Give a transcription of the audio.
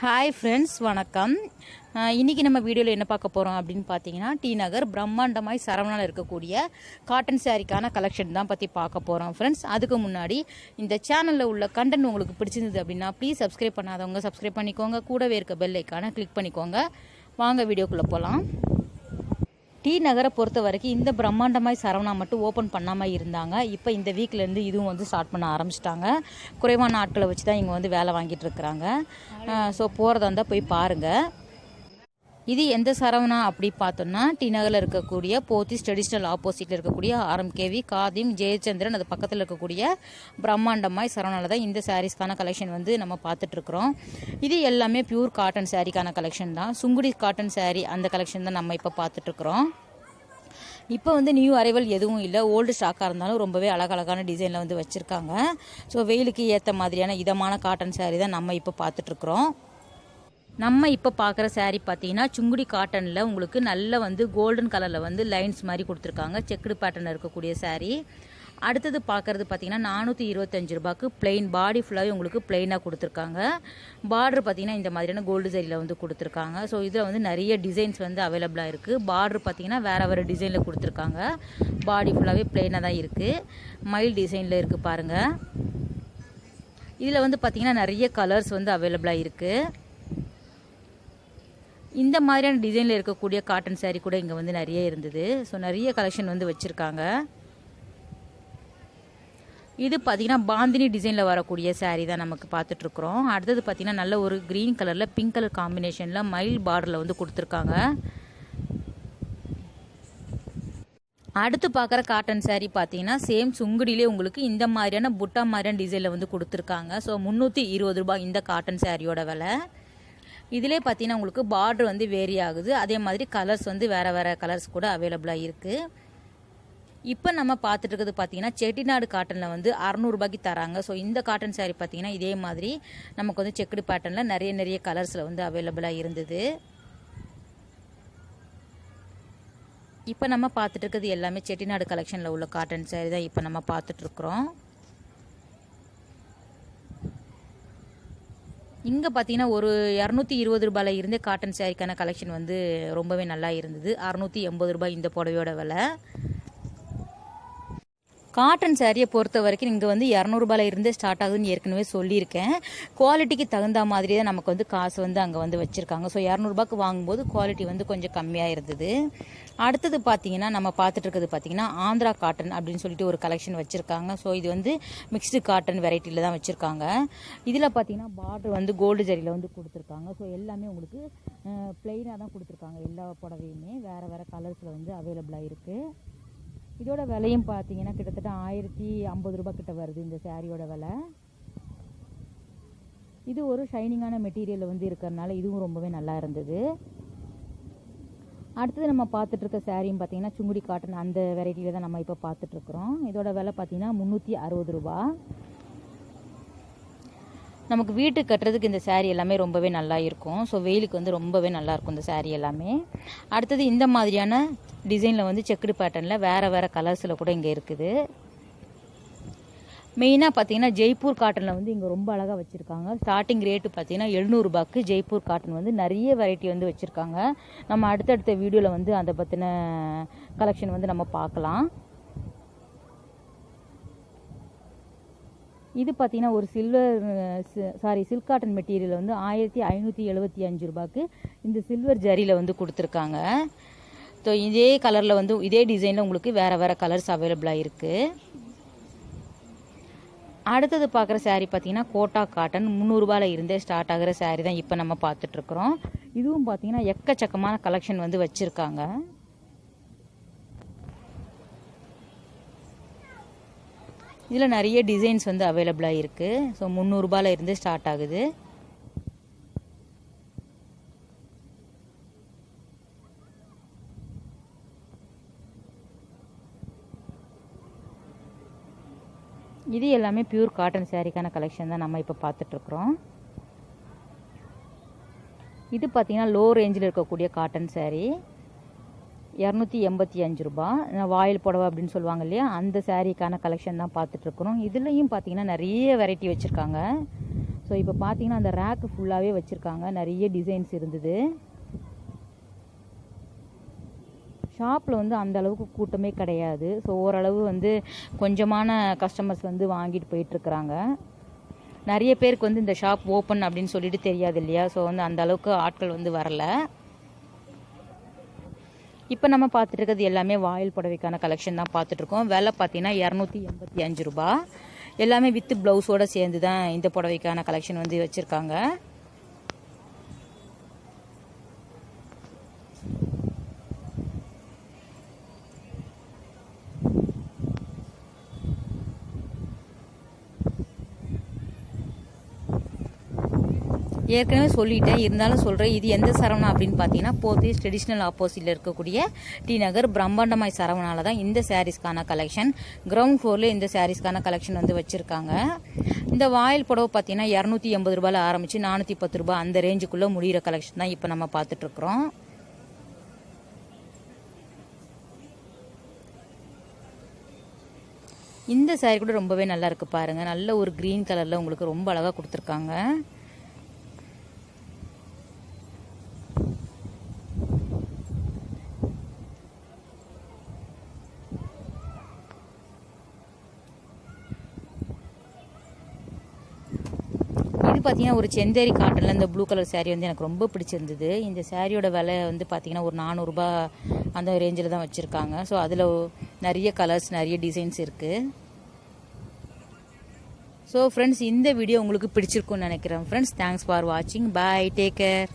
Hi friends, வணக்கம். இன்றைக்கி நம்ம வீடியோவில் என்ன பார்க்க போகிறோம் அப்படின்னு பார்த்தீங்கன்னா, டி நகர் பிரம்மாண்டமாய் சரவணாவில் இருக்கக்கூடிய காட்டன் சாரிக்கான கலெக்ஷன் தான் பற்றி பார்க்க போகிறோம் ஃப்ரெண்ட்ஸ். அதுக்கு முன்னாடி இந்த சேனலில் உள்ள கண்டென்ட் உங்களுக்கு பிடிச்சிருந்தது அப்படின்னா ப்ளீஸ் சப்ஸ்கிரைப் பண்ணாதவங்க சப்ஸ்கிரைப் பண்ணிக்கோங்க, கூடவே இருக்க பெல் ஐக்கானை கிளிக் பண்ணிக்கோங்க. வாங்க வீடியோக்குள்ளே போகலாம். டி நகரை பொறுத்த வரைக்கும் இந்த பிரம்மாண்டமாய் சரவணா மட்டும் ஓப்பன் பண்ணாமல் இருந்தாங்க. இப்போ இந்த வீக்லேருந்து இதுவும் வந்து ஸ்டார்ட் பண்ண ஆரம்பிச்சிட்டாங்க. குறைவான ஆட்களை வச்சு தான் இங்கே வந்து வேலை வாங்கிட்டு இருக்கிறாங்க. ஸோ போகிறதா இருந்தால் போய் பாருங்கள். இது எந்த சரவணா அப்படி பார்த்தோம்னா, டி நகரில் இருக்கக்கூடிய போத்திஸ் ட்ரெடிஷ்னல் ஆப்போசிட்டில் இருக்கக்கூடிய ஆர்எம்கேவி காதிம் ஜெயச்சந்திரன் அது பக்கத்தில் இருக்கக்கூடிய பிரம்மாண்டமாய் சரவணாவில் தான் இந்த சாரீஸ்க்கான கலெக்ஷன் வந்து நம்ம பார்த்துட்ருக்குறோம். இது எல்லாமே பியூர் காட்டன் சாரீக்கான கலெக்ஷன் தான். சுங்குடி காட்டன் சாரீ அந்த கலெக்ஷன் தான் நம்ம இப்போ பார்த்துட்ருக்குறோம். இப்போ வந்து நியூ அரைவல் எதுவும் இல்லை, ஓல்டு ஸ்டாக்காக இருந்தாலும் ரொம்பவே அழகழகான டிசைனில் வந்து வச்சுருக்காங்க. ஸோ வெயிலுக்கு ஏற்ற மாதிரியான இதமான காட்டன் சாரீ தான் நம்ம இப்போ பார்த்துட்ருக்குறோம். நம்ம இப்போ பார்க்குற சாரீ பார்த்தீங்கன்னா சுங்குடி காட்டனில் உங்களுக்கு நல்ல வந்து கோல்டன் கலரில் வந்து லைன்ஸ் மாதிரி கொடுத்துருக்காங்க. செக்குடு பேட்டர்னில் இருக்கக்கூடிய சாரீ. அடுத்தது பார்க்குறது பார்த்தீங்கன்னா 425 ரூபாய்க்கு பிளெயின், பாடி ஃபுல்லாகவே உங்களுக்கு பிளெயினாக கொடுத்துருக்காங்க. பார்டர் பார்த்தீங்கன்னா இந்த மாதிரியான கோல்டு சரியில் வந்து கொடுத்துருக்காங்க. ஸோ இதில் வந்து நிறைய டிசைன்ஸ் வந்து அவைலபிளாக இருக்குது. பார்டர் பார்த்தீங்கன்னா வேறு டிசைனில் கொடுத்துருக்காங்க. பாடி ஃபுல்லாகவே பிளெயினாக தான் இருக்குது. மைல் டிசைனில் இருக்குது பாருங்கள். இதில் வந்து பார்த்தீங்கன்னா நிறைய கலர்ஸ் வந்து அவைலபிளாக இருக்குது. இந்த மாதிரியான டிசைனில் இருக்கக்கூடிய காட்டன் சாரீ கூட இங்கே வந்து நிறைய இருந்தது. ஸோ நிறைய கலெக்ஷன் வந்து வச்சுருக்காங்க. இது பார்த்திங்கன்னா பாந்தினி டிசைனில் வரக்கூடிய சாரீ தான் நமக்கு பார்த்துட்ருக்குறோம். அடுத்தது பார்த்திங்கன்னா நல்ல ஒரு க்ரீன் கலரில் பிங்க் கலர் காம்பினேஷனில் மைல் பார்டரில் வந்து கொடுத்துருக்காங்க. அடுத்து பார்க்குற காட்டன் சாரீ பார்த்தீங்கன்னா சேம் சுங்குடியிலே உங்களுக்கு இந்த மாதிரியான புட்டா மாதிரியான டிசைனில் வந்து கொடுத்துருக்காங்க. ஸோ 320 ரூபாய் இந்த காட்டன் சாரியோட விலை. இதிலே பார்த்தீங்கன்னா உங்களுக்கு பார்டர் வந்து வேரி ஆகுது. அதே மாதிரி கலர்ஸ் வந்து வேறு கலர்ஸ் கூட அவைலபிளாக இருக்குது. இப்போ நம்ம பார்த்துட்டு இருக்கிறது பார்த்தீங்கன்னா செட்டிநாடு காட்டனில் வந்து 600 ரூபாய்க்கு தராங்க. ஸோ இந்த காட்டன் சாரீ பார்த்தீங்கன்னா இதே மாதிரி நமக்கு வந்து செக்குடு பேட்டர்னில் நிறைய கலர்ஸில் வந்து அவைலபிளாக இருந்தது. இப்போ நம்ம பார்த்துட்டு இருக்கிறது எல்லாமே செட்டிநாடு கலெக்ஷனில் உள்ள காட்டன் சாரீ தான் இப்போ நம்ம பார்த்துட்ருக்குறோம். இங்கே பார்த்தீங்கன்னா ஒரு 220 ரூபாயில் இருந்தே காட்டன் சாரீக்கான கலெக்ஷன் வந்து ரொம்பவே நல்லா இருந்தது. 680 ரூபாய் இந்த புடவையோட விலை. காட்டன் சாரியை பொறுத்த வரைக்கும் இங்கே வந்து 200 ரூபாயில் இருந்தே ஸ்டார்ட் ஆகுதுன்னு ஏற்கனவே சொல்லியிருக்கேன். குவாலிட்டிக்கு தகுந்த மாதிரி தான் நமக்கு வந்து காசு வந்து அங்கே வந்து வச்சுருக்காங்க. ஸோ 200 ரூபாய்க்கு வாங்கும்போது குவாலிட்டி வந்து கொஞ்சம் கம்மியாக இருந்தது. அடுத்தது பார்த்தீங்கன்னா நம்ம பார்த்துட்டு இருக்கிறது பார்த்தீங்கன்னா ஆந்திரா காட்டன் அப்படின்னு சொல்லிட்டு ஒரு கலெக்ஷன் வச்சுருக்காங்க. ஸோ இது வந்து மிக்ஸ்டு காட்டன் வெரைட்டியில் தான் வச்சுருக்காங்க. இதில் பார்த்தீங்கன்னா பார்டர் வந்து கோல்டு ஜரியில் வந்து கொடுத்துருக்காங்க. ஸோ எல்லாமே உங்களுக்கு பிளெயினாக தான் கொடுத்துருக்காங்க. எல்லா புடவையுமே வேறு கலர்ஸில் வந்து அவைலபிளாக இருக்குது. இதோட விலையும் பார்த்தீங்கன்னா கிட்டத்தட்ட 1050 ரூபாய் கிட்ட வருது இந்த சாரியோட விலை. இது ஒரு ஷைனிங்கான மெட்டீரியல் வந்து இருக்கிறதுனால இதுவும் ரொம்பவே நல்லா இருந்தது. அடுத்தது நம்ம பார்த்துட்டு இருக்க சாரியும் பார்த்தீங்கன்னா சுங்குடி காட்டன் அந்த வெரைட்டியில் தான் நம்ம இப்போ பார்த்துட்ருக்குறோம். இதோட விலை பார்த்தீங்கன்னா 360 ரூபா. நமக்கு வீட்டுக்கு கட்டுறதுக்கு இந்த சாரீ எல்லாமே ரொம்பவே நல்லா இருக்கும். ஸோ வெயிலுக்கு வந்து ரொம்பவே நல்லாயிருக்கும் இந்த சாரீ எல்லாமே. அடுத்தது இந்த மாதிரியான டிசைனில் வந்து செக்குடு பேட்டர்னில் வேறு கலர்ஸில் கூட இங்கே இருக்குது. மெயினாக பார்த்தீங்கன்னா ஜெய்ப்பூர் காட்டனில் வந்து இங்கே ரொம்ப அழகாக வச்சுருக்காங்க. ஸ்டார்டிங் ரேட்டு பார்த்தீங்கன்னா 700 ரூபாய்க்கு ஜெய்ப்பூர் காட்டன் வந்து நிறைய வெரைட்டி வந்து வச்சுருக்காங்க. நம்ம அடுத்தடுத்த வீடியோவில் வந்து அதை பற்றின கலெக்ஷன் வந்து நம்ம பார்க்கலாம். இது பார்த்தீங்கன்னா ஒரு சில்க் காட்டன் மெட்டீரியல் வந்து 1575 ரூபாய்க்கு இந்த சில்வர் ஜரியில் வந்து கொடுத்துருக்காங்க. ஸோ இதே கலரில் வந்து இதே டிசைனில் உங்களுக்கு வேறு கலர்ஸ் அவைலபிளாக இருக்குது. அடுத்தது பார்க்குற சாரீ பார்த்தீங்கன்னா கோட்டா காட்டன் 300 ரூபாயில் இருந்தே ஸ்டார்ட் ஆகிற சாரீ தான் இப்போ நம்ம பார்த்துட்ருக்குறோம். இதுவும் பார்த்தீங்கன்னா எக்கச்சக்கமான கலெக்ஷன் வந்து வச்சுருக்காங்க. இதில் நிறைய டிசைன்ஸ் வந்து அவைலபிளாக இருக்குது. ஸோ 300 ரூபாயில் இருந்து ஸ்டார்ட் ஆகுது. இது எல்லாமே பியூர் காட்டன் சாரீக்கான கலெக்ஷன் தான் நம்ம இப்போ பார்த்துட்ருக்குறோம். இது பார்த்திங்கன்னா லோ ரேஞ்சில் இருக்கக்கூடிய காட்டன் சாரீ 285 ரூபா. வாயில் புடவை அப்படின்னு சொல்லுவாங்க இல்லையா, அந்த சாரீக்கான கலெக்ஷன் தான் பார்த்துட்ருக்குறோம். இதுலேயும் பார்த்தீங்கன்னா நிறைய வெரைட்டி வச்சுருக்காங்க. ஸோ இப்போ பார்த்தீங்கன்னா அந்த ரேக்கு ஃபுல்லாகவே வச்சுருக்காங்க, நிறைய டிசைன்ஸ் இருந்தது. ஷாப்பில் வந்து அந்த அளவுக்கு கூட்டமே கிடையாது. ஸோ ஓரளவு வந்து கொஞ்சமான கஸ்டமர்ஸ் வந்து வாங்கிட்டு போயிட்டுருக்குறாங்க. நிறைய பேருக்கு வந்து இந்த ஷாப் ஓப்பன் அப்படின்னு சொல்லிட்டு தெரியாது இல்லையா, ஸோ வந்து அந்த அளவுக்கு ஆட்கள் வந்து வரல. இப்போ நம்ம பார்த்துட்டு இருக்கிறது எல்லாமே வாயில் புடவைக்கான கலெக்ஷன் தான் பார்த்துட்ருக்கோம். விலை பார்த்தீங்கன்னா 285 ரூபா. எல்லாமே வித் ப்ளவுஸோடு சேர்ந்து தான் இந்த புடவைக்கான கலெக்ஷன் வந்து வச்சுருக்காங்க. ஏற்கனவே சொல்லிட்டேன், இருந்தாலும் சொல்கிறேன். இது எந்த சரவணா அப்படின்னு பார்த்தீங்கன்னா போத்தீஸ் ட்ரெடிஷ்னல் ஆப்போசிட்டில் இருக்கக்கூடிய டி நகர் பிரம்மாண்டமாய் சரவணாவில் தான் இந்த சாரீஸ்க்கான கலெக்ஷன். கிரவுண்ட் ஃப்ளோரில் இந்த சாரீஸ்க்கான கலெக்ஷன் வந்து வச்சுருக்காங்க. இந்த வாயில் புடவை பார்த்தீங்கன்னா 280 ரூபாயில் ஆரம்பித்து 410 ரூபாய் அந்த ரேஞ்சுக்குள்ளே முடிகிற கலெக்ஷன் தான் இப்போ நம்ம பார்த்துட்ருக்குறோம். இந்த சாரீ கூட ரொம்பவே நல்லா இருக்கு பாருங்கள். நல்ல ஒரு க்ரீன் கலரில் உங்களுக்கு ரொம்ப அழகாக கொடுத்துருக்காங்க. இது பார்த்தீங்கன்னா ஒரு செந்தேரி காட்டனில் இந்த ப்ளூ கலர் சாரீ வந்து எனக்கு ரொம்ப பிடிச்சிருந்தது. இந்த சாரியோட விலை வந்து பார்த்தீங்கன்னா ஒரு 400 ரூபாய் அந்த ரேஞ்சில் தான் வச்சுருக்காங்க. ஸோ அதில் நிறைய கலர்ஸ், நிறைய டிசைன்ஸ் இருக்குது. ஸோ ஃப்ரெண்ட்ஸ், இந்த வீடியோ உங்களுக்கு பிடிச்சிருக்குன்னு நினைக்கிறேன். ஃப்ரெண்ட்ஸ், தேங்க்ஸ் ஃபார் வாட்சிங். பாய், டேக் கேர்.